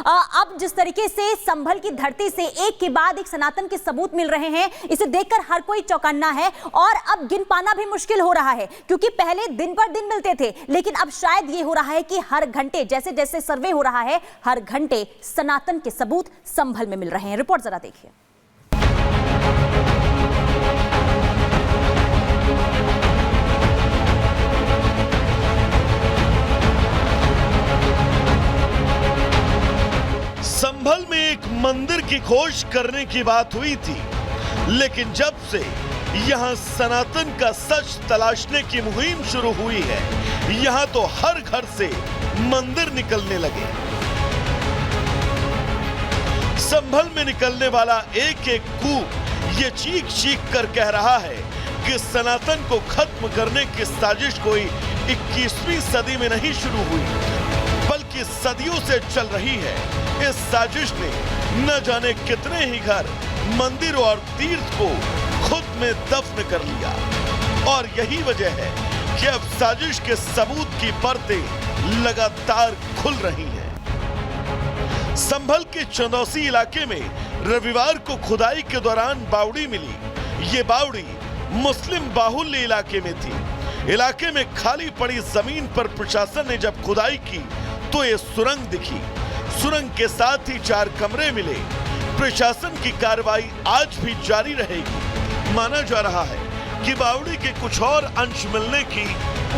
अब जिस तरीके से संभल की धरती से एक के बाद एक सनातन के सबूत मिल रहे हैं, इसे देखकर हर कोई चौकन्ना है और अब गिन पाना भी मुश्किल हो रहा है, क्योंकि पहले दिन पर दिन मिलते थे, लेकिन अब शायद ये हो रहा है कि हर घंटे जैसे जैसे सर्वे हो रहा है, हर घंटे सनातन के सबूत संभल में मिल रहे हैं। रिपोर्ट जरा देखिए। संभल में एक मंदिर की खोज करने की बात हुई थी, लेकिन जब से यहां सनातन का सच तलाशने की मुहिम शुरू हुई है, यहां तो हर घर से मंदिर निकलने लगे। संभल में निकलने वाला एक एक कूप ये चीख चीख कर कह रहा है कि सनातन को खत्म करने की साजिश कोई 21वीं सदी में नहीं शुरू हुई, बल्कि सदियों से चल रही है। इस साजिश ने न जाने कितने ही घर, मंदिर और तीर्थ को खुद में दफन कर लिया, और यही वजह है कि अब साजिश के सबूत की परतें लगातार खुल रही हैं। संभल के चंदौसी इलाके में रविवार को खुदाई के दौरान बावड़ी मिली। ये बावड़ी मुस्लिम बाहुल्य इलाके में थी। इलाके में खाली पड़ी जमीन पर प्रशासन ने जब खुदाई की तो ये सुरंग दिखी। सुरंग के साथ ही 4 कमरे मिले। प्रशासन की कार्रवाई आज भी जारी रहेगी। माना जा रहा है कि बावड़ी के कुछ और अंश मिलने की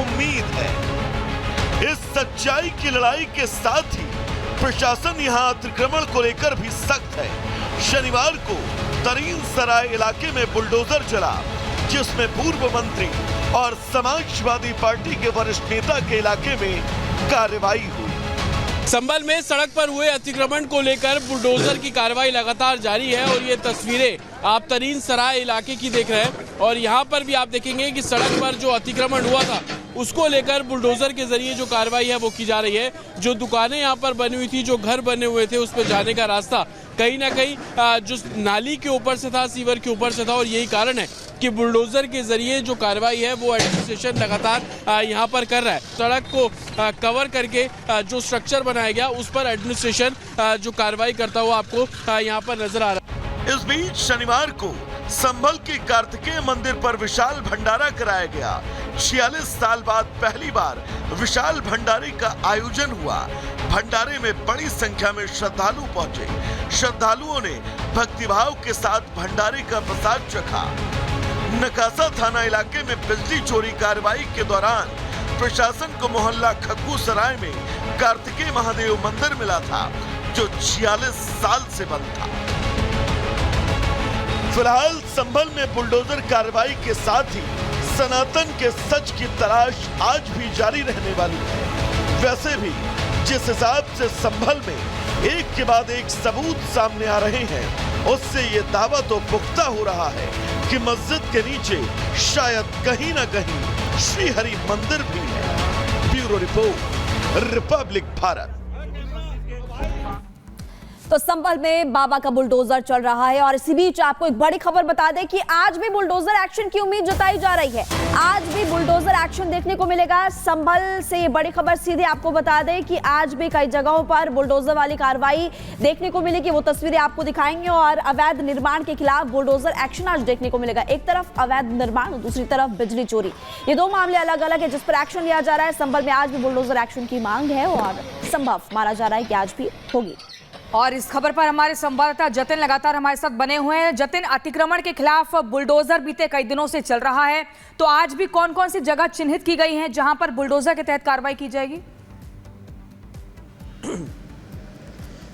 उम्मीद है। इस सच्चाई की लड़ाई के साथ ही प्रशासन यहां अतिक्रमण को लेकर भी सख्त है। शनिवार को तरीन सराय इलाके में बुलडोजर चला, जिसमें पूर्व मंत्री और समाजवादी पार्टी के वरिष्ठ नेता के इलाके में कार्रवाई हुई। संभल में सड़क पर हुए अतिक्रमण को लेकर बुलडोजर की कार्रवाई लगातार जारी है और ये तस्वीरें आप तरीन सराय इलाके की देख रहे हैं। और यहाँ पर भी आप देखेंगे कि सड़क पर जो अतिक्रमण हुआ था उसको लेकर बुलडोजर के जरिए जो कार्रवाई है वो की जा रही है। जो दुकानें यहाँ पर बनी हुई थी, जो घर बने हुए थे, उस पर जाने का रास्ता कहीं ना कहीं जो नाली के ऊपर से था, सीवर के ऊपर से था, और यही कारण है कि बुलडोजर के जरिए जो कार्रवाई है वो एडमिनिस्ट्रेशन लगातार यहाँ पर कर रहा है। सड़क को कवर करके जो स्ट्रक्चर बनाया गया उस पर एडमिनिस्ट्रेशन जो कार्रवाई करता हुआ आपको यहाँ पर नजर आ रहा है। इस बीच शनिवार को संभल के कार्तिकेय मंदिर पर विशाल भंडारा कराया गया। 46 साल बाद पहली बार विशाल भंडारे का आयोजन हुआ। भंडारे में बड़ी संख्या में श्रद्धालु पहुंचे। श्रद्धालुओं ने भक्तिभाव के साथ भंडारे का प्रसाद चखा। नकासा थाना इलाके में बिजली चोरी कार्रवाई के दौरान प्रशासन को मोहल्ला खग्गू सराय में कार्तिकेय महादेव मंदिर मिला था, जो 46 साल से बंद था। फिलहाल संभल में बुलडोजर कार्रवाई के साथ ही सनातन के सच की तलाश आज भी जारी रहने वाली है। वैसे भी जिस हिसाब से संभल में एक के बाद एक सबूत सामने आ रहे हैं, उससे ये दावा तो पुख्ता हो रहा है कि मस्जिद के नीचे शायद कहीं ना कहीं श्री हरि मंदिर भी है। Bureau report, Republic Bharat. तो संभल में बाबा का बुलडोजर चल रहा है और इसी बीच आपको एक बड़ी खबर बता दें कि आज भी बुलडोजर एक्शन की उम्मीद जताई जा रही है। आज भी बुलडोजर एक्शन देखने को मिलेगा। संभल से ये बड़ी खबर सीधे आपको बता दें कि आज भी कई जगहों पर बुलडोजर वाली कार्रवाई देखने को मिलेगी। वो तस्वीरें आपको दिखाएंगे और अवैध निर्माण के खिलाफ बुलडोजर एक्शन आज देखने को मिलेगा। एक तरफ अवैध निर्माण और दूसरी तरफ बिजली चोरी, ये 2 मामले अलग अलग है जिस पर एक्शन लिया जा रहा है। संभल में आज भी बुलडोजर एक्शन की मांग है और संभव माना जा रहा है कि आज भी होगी। और इस खबर पर हमारे संवाददाता जतिन लगातार हमारे साथ बने हुए हैं। जतिन, अतिक्रमण के खिलाफ बुलडोजर बीते कई दिनों से चल रहा है, तो आज भी कौन कौन सी जगह चिन्हित की गई हैं जहां पर बुलडोजर के तहत कार्रवाई की जाएगी?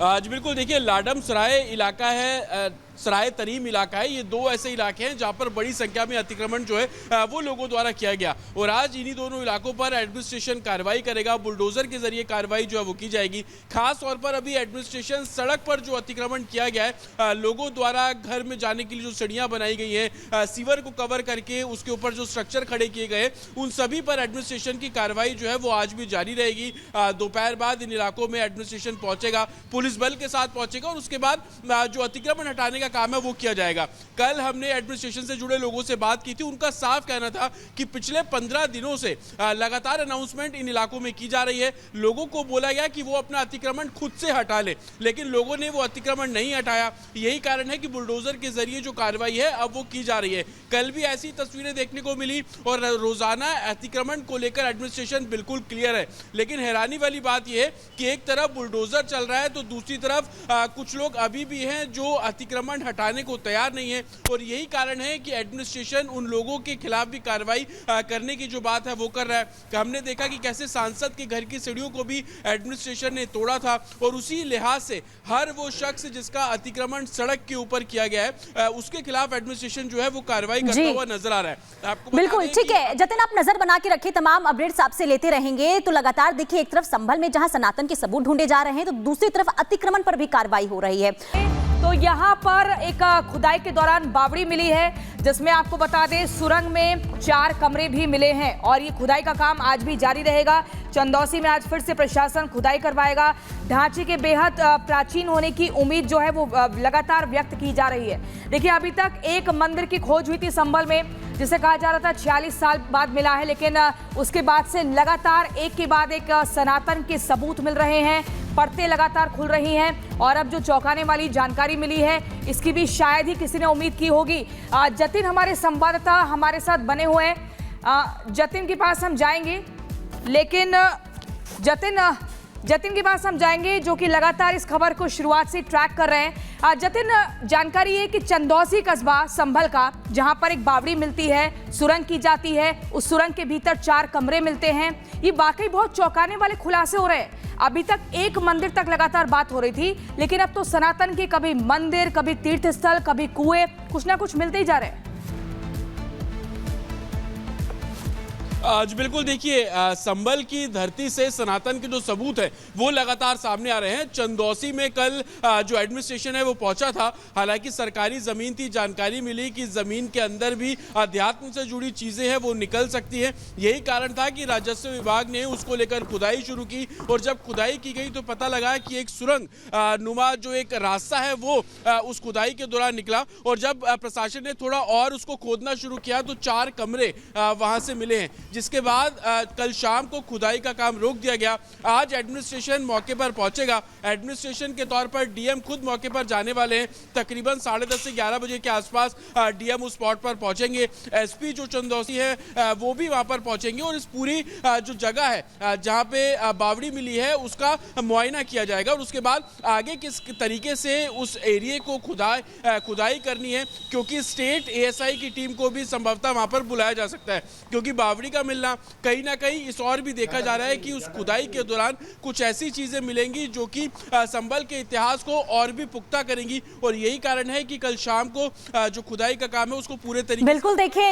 आज बिल्कुल देखिए, लाडम सराय इलाका है, सराय तरीम इलाका है। ये 2 ऐसे इलाके हैं जहां पर बड़ी संख्या में अतिक्रमण जो है वो लोगों द्वारा किया गया और आज इन्हीं दोनों इलाकों पर एडमिनिस्ट्रेशन कार्रवाई करेगा। बुलडोजर के जरिए कार्रवाई जो है वो की जाएगी। खास तौर पर अभी एडमिनिस्ट्रेशन सड़क पर जो अतिक्रमण किया गया है, लोगों द्वारा घर में जाने के लिए जो सीढ़ियां बनाई गई हैं, सीवर को कवर करके उसके ऊपर जो स्ट्रक्चर खड़े किए गए, उन सभी पर एडमिनिस्ट्रेशन की कार्रवाई जो है वो आज भी जारी रहेगी। दोपहर बाद इन इलाकों में एडमिनिस्ट्रेशन पहुंचेगा, पुलिस बल के साथ पहुंचेगा और उसके बाद जो अतिक्रमण हटाने का काम है वो किया जाएगा। कल हमने एडमिनिस्ट्रेशन से जुड़े लोगों से बात की थी, उनका साफ कहना था कि पिछले 15 दिनों से लगातार अनाउंसमेंट इन इलाकों में की जा रही है। लोगों को बोला गया कि वो अपना अतिक्रमण खुद से हटा ले, लेकिन लोगों ने वो अतिक्रमण नहीं हटाया। यही कारण है कि बुलडोजर के जरिए जो कार्रवाई है अब वो की जा रही है। कल भी ऐसी तस्वीरें देखने को मिली और रोजाना अतिक्रमण को लेकर एडमिनिस्ट्रेशन बिल्कुल क्लियर है। लेकिन हैरानी वाली बात यह है कि एक तरफ बुलडोजर चल रहा है तो दूसरी तरफ कुछ लोग अभी भी हैं जो अतिक्रमण हटाने को तैयार नहीं है, और यही कारण है कि एडमिनिस्ट्रेशन उन लोगों के खिलाफ भी कार्रवाई करने की जो बात है वो कर रहा है। हमने देखा कि कैसे सांसद के घर की सीढ़ियों को भी एडमिनिस्ट्रेशन ने तोड़ा था, और उसी लिहाज से हर वो शख्स जिसका अतिक्रमण सड़क के ऊपर किया गया है उसके खिलाफ एडमिनिस्ट्रेशन जो है वो कार्रवाई करता हुआ नजर आ रहा है। आपको बिल्कुल ठीक है जतिन, आप नजर बना के रखिए, तमाम अपडेट्स आपसे लेते रहेंगे। तो लगातार देखिए, एक तरफ संभल में जहां सनातन के सबूत ढूंढे जा रहे हैं तो दूसरी तरफ अतिक्रमण पर भी कार्रवाई हो रही है। तो यहाँ पर एक खुदाई के दौरान बावड़ी मिली है, जिसमें आपको बता दें सुरंग में 4 कमरे भी मिले हैं, और ये खुदाई का काम आज भी जारी रहेगा। चंदौसी में आज फिर से प्रशासन खुदाई करवाएगा। ढांचे के बेहद प्राचीन होने की उम्मीद जो है वो लगातार व्यक्त की जा रही है। देखिए, अभी तक एक मंदिर की खोज हुई थी संभल में, जिसे कहा जा रहा था 46 साल बाद मिला है, लेकिन उसके बाद से लगातार एक के बाद एक सनातन के सबूत मिल रहे हैं, परतें लगातार खुल रही हैं, और अब जो चौंकाने वाली जानकारी मिली है इसकी भी शायद ही किसी ने उम्मीद की होगी। जतिन हमारे संवाददाता हमारे साथ बने हुए हैं, जतिन के पास हम जाएंगे, लेकिन जतिन के पास हम जाएंगे जो कि लगातार इस खबर को शुरुआत से ट्रैक कर रहे हैं। जतिन, जानकारी है कि चंदौसी कस्बा संभल का, जहां पर एक बावड़ी मिलती है, सुरंग की जाती है, उस सुरंग के भीतर 4 कमरे मिलते हैं। ये वाकई बहुत चौंकाने वाले खुलासे हो रहे हैं। अभी तक एक मंदिर तक लगातार बात हो रही थी, लेकिन अब तो सनातन के कभी मंदिर, कभी तीर्थ स्थल, कभी कुएं, कुछ ना कुछ मिलते ही जा रहे हैं। आज बिल्कुल देखिए, संभल की धरती से सनातन के जो सबूत है वो लगातार सामने आ रहे हैं। चंदौसी में कल जो एडमिनिस्ट्रेशन है वो पहुंचा था, हालांकि सरकारी जमीन थी, जानकारी मिली कि जमीन के अंदर भी अध्यात्म से जुड़ी चीजें हैं वो निकल सकती है। यही कारण था कि राजस्व विभाग ने उसको लेकर खुदाई शुरू की, और जब खुदाई की गई तो पता लगा कि एक सुरंग नुमा जो एक रास्ता है वो उस खुदाई के दौरान निकला, और जब प्रशासन ने थोड़ा और उसको खोदना शुरू किया तो 4 कमरे वहां से मिले हैं, जिसके बाद कल शाम को खुदाई का काम रोक दिया गया। आज एडमिनिस्ट्रेशन मौके पर पहुंचेगा। एडमिनिस्ट्रेशन के तौर पर डीएम खुद मौके पर जाने वाले हैं। तकरीबन 10:30 से 11 बजे के आसपास डीएम उस स्पॉट पर पहुंचेंगे। एसपी जो चंदौसी है वो भी वहां पर पहुंचेंगे, और इस पूरी जो जगह है जहां पे बावड़ी मिली है उसका मुआयना किया जाएगा, और उसके बाद आगे किस तरीके से उस एरिया को खुदाई करनी है, क्योंकि स्टेट एएसआई की टीम को भी संभवतः वहां पर बुलाया जा सकता है, क्योंकि बावड़ी का मिलना कहीं ना कहीं इस और भी देखा जा रहा है कि उस खुदाई के दौरान कुछ ऐसी चीजें मिलेंगी जो कि संभल के इतिहास को और भी पुख्ता करेंगी, और यही कारण है कि कल शाम को जो खुदाई का काम है उसको पूरे तरीके बिल्कुल देखिए